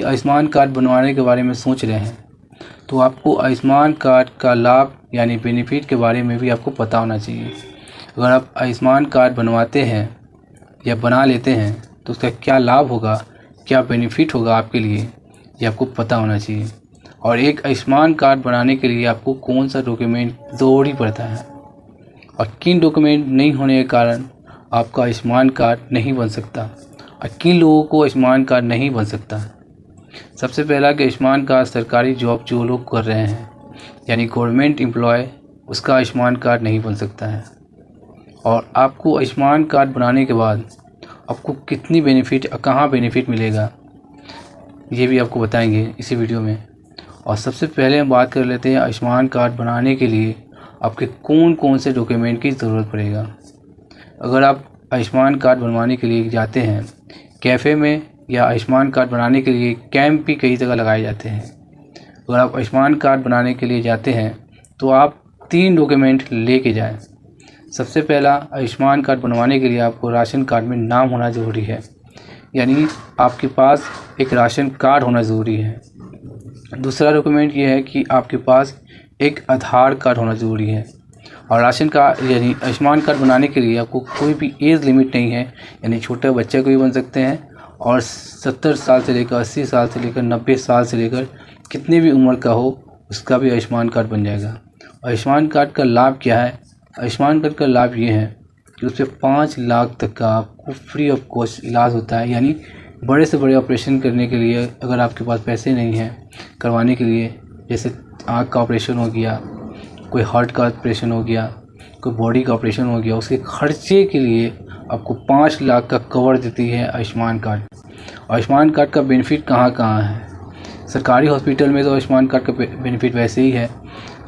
Ayushman card बनवाने के बारे में सोच रहे हैं तो आपको आयुष्मान कार्ड का लाभ यानी बेनिफिट के बारे में भी आपको पता होना चाहिए। अगर आप आयुष्मान कार्ड बनवाते हैं या बना लेते हैं तो उसका क्या लाभ होगा, क्या बेनिफिट होगा आपके लिए, ये आपको पता होना चाहिए। और एक आयुष्मान कार्ड बनाने के लिए आपको कौन सा डॉक्यूमेंट ज़रूरी पड़ता है और किन डॉक्यूमेंट नहीं होने के कारण आपका आयुष्मान कार्ड नहीं बन सकता और किन लोगों को आयुष्मान कार्ड नहीं बन सकता। सबसे पहला कि आयुष्मान कार्ड सरकारी जॉब जो लोग कर रहे हैं यानी गवर्नमेंट एम्प्लॉय, उसका आयुष्मान कार्ड नहीं बन सकता है। और आपको आयुष्मान कार्ड बनाने के बाद आपको कितनी बेनिफिट, कहाँ बेनिफिट मिलेगा, ये भी आपको बताएंगे इसी वीडियो में। और सबसे पहले हम बात कर लेते हैं आयुष्मान कार्ड बनाने के लिए आपके कौन कौन से डॉक्यूमेंट की ज़रूरत पड़ेगा। अगर आप आयुष्मान कार्ड बनवाने के लिए जाते हैं कैफ़े में या आयुष्मान कार्ड बनाने के लिए कैंप भी कई जगह लगाए जाते हैं, अगर आप आयुष्मान कार्ड बनाने के लिए जाते हैं तो आप 3 डॉक्यूमेंट लेके जाएं। सबसे पहला, आयुष्मान कार्ड बनवाने के लिए आपको राशन कार्ड में नाम होना ज़रूरी है, यानी आपके पास एक राशन कार्ड होना ज़रूरी है। दूसरा डॉक्यूमेंट ये है कि आपके पास एक आधार कार्ड होना ज़रूरी है। और राशन कार्ड यानी आयुष्मान कार्ड बनाने के लिए आपको कोई भी एज लिमिट नहीं है, यानी छोटे बच्चे को भी बन सकते हैं और 70 साल से लेकर 80 साल से लेकर 90 साल से लेकर कितने भी उम्र का हो उसका भी आयुष्मान कार्ड बन जाएगा। आयुष्मान कार्ड का लाभ क्या है? आयुष्मान कार्ड का लाभ ये है कि उससे 5 लाख तक का आपको फ्री ऑफ कॉस्ट इलाज होता है, यानी बड़े से बड़े ऑपरेशन करने के लिए अगर आपके पास पैसे नहीं हैं करवाने के लिए, जैसे आँख का ऑपरेशन हो गया, कोई हार्ट का ऑपरेशन हो गया, कोई बॉडी का ऑपरेशन हो गया, उसके खर्चे के लिए आपको 5 लाख का कवर देती है आयुष्मान कार्ड। आयुष्मान कार्ड का बेनिफिट कहाँ कहाँ है? सरकारी हॉस्पिटल में तो आयुष्मान कार्ड का बेनिफिट वैसे ही है,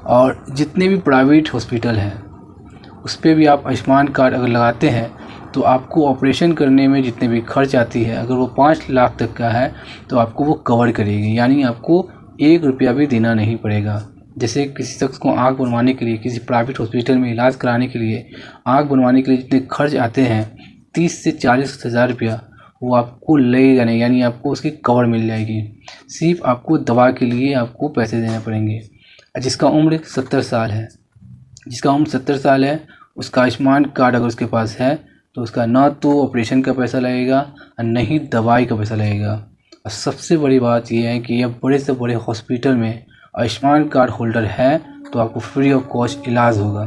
और जितने भी प्राइवेट हॉस्पिटल हैं उस पर भी आप आयुष्मान कार्ड अगर लगाते हैं तो आपको ऑपरेशन करने में जितने भी खर्च आती है, अगर वो 5 लाख तक का है तो आपको वो कवर करेगी, यानी आपको 1 रुपया भी देना नहीं पड़ेगा। जैसे किसी शख्स को आँख बनवाने के लिए किसी प्राइवेट हॉस्पिटल में इलाज कराने के लिए आँख बनवाने के लिए जितने खर्च आते हैं 30 से 40 हज़ार रुपया, वो आपको लगेगा नहीं, यानी आपको उसकी कवर मिल जाएगी। सिर्फ आपको दवा के लिए आपको पैसे देने पड़ेंगे। जिसका उम्र 70 साल है, जिसका उम्र 70 साल है, उसका आयुष्मान कार्ड अगर उसके पास है तो उसका ना तो ऑपरेशन का पैसा लगेगा और न ही दवाई का पैसा लगेगा। और सबसे बड़ी बात यह है कि यह बड़े से बड़े हॉस्पिटल में आयुष्मान कार्ड होल्डर है तो आपको फ्री ऑफ कॉस्ट इलाज होगा।